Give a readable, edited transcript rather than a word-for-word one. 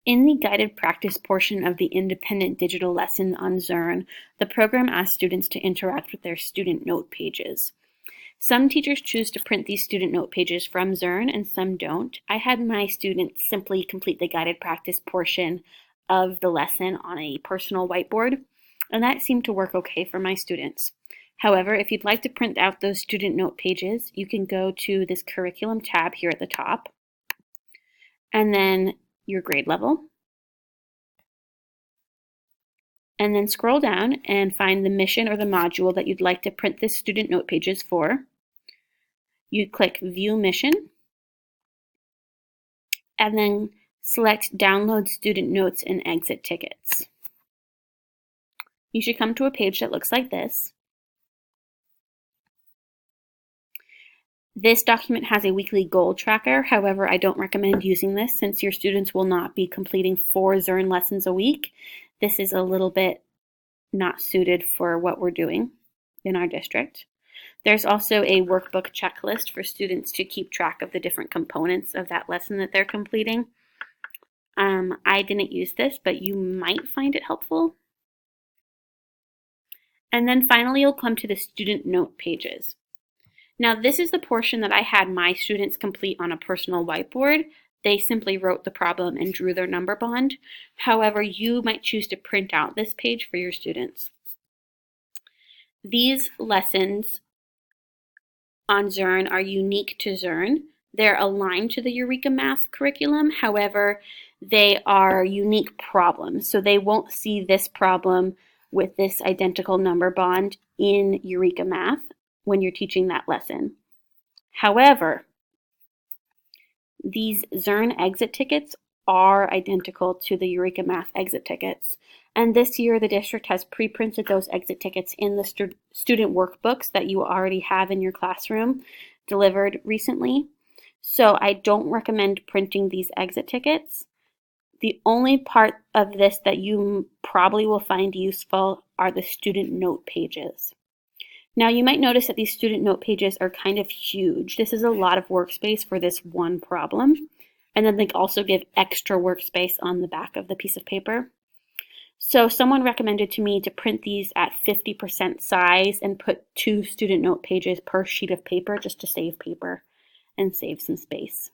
In the guided practice portion of the independent digital lesson on Zearn, the program asks students to interact with their student note pages. Some teachers choose to print these student note pages from Zearn and some don't. I had my students simply complete the guided practice portion of the lesson on a personal whiteboard, and that seemed to work okay for my students. However, if you'd like to print out those student note pages, you can go to this curriculum tab here at the top, and then your grade level, and then scroll down and find the mission or the module that you'd like to print this student note pages for. You click View Mission, and then select Download Student Notes and Exit Tickets. You should come to a page that looks like this. This document has a weekly goal tracker. However, I don't recommend using this since your students will not be completing 4 Zearn lessons a week. This is a little bit not suited for what we're doing in our district. There's also a workbook checklist for students to keep track of the different components of that lesson that they're completing. I didn't use this, but you might find it helpful. And then finally, you'll come to the student note pages. Now, this is the portion that I had my students complete on a personal whiteboard. They simply wrote the problem and drew their number bond. However, you might choose to print out this page for your students. These lessons on Zearn are unique to Zearn. They're aligned to the Eureka Math curriculum. However, they are unique problems. So they won't see this problem with this identical number bond in Eureka Math when you're teaching that lesson. However, these Zearn exit tickets are identical to the Eureka Math exit tickets. And this year, the district has pre-printed those exit tickets in the student workbooks that you already have in your classroom, delivered recently. So I don't recommend printing these exit tickets. The only part of this that you probably will find useful are the student note pages. Now, you might notice that these student note pages are kind of huge. This is a lot of workspace for this one problem. And then they also give extra workspace on the back of the piece of paper. So someone recommended to me to print these at 50% size and put 2 student note pages per sheet of paper just to save paper and save some space.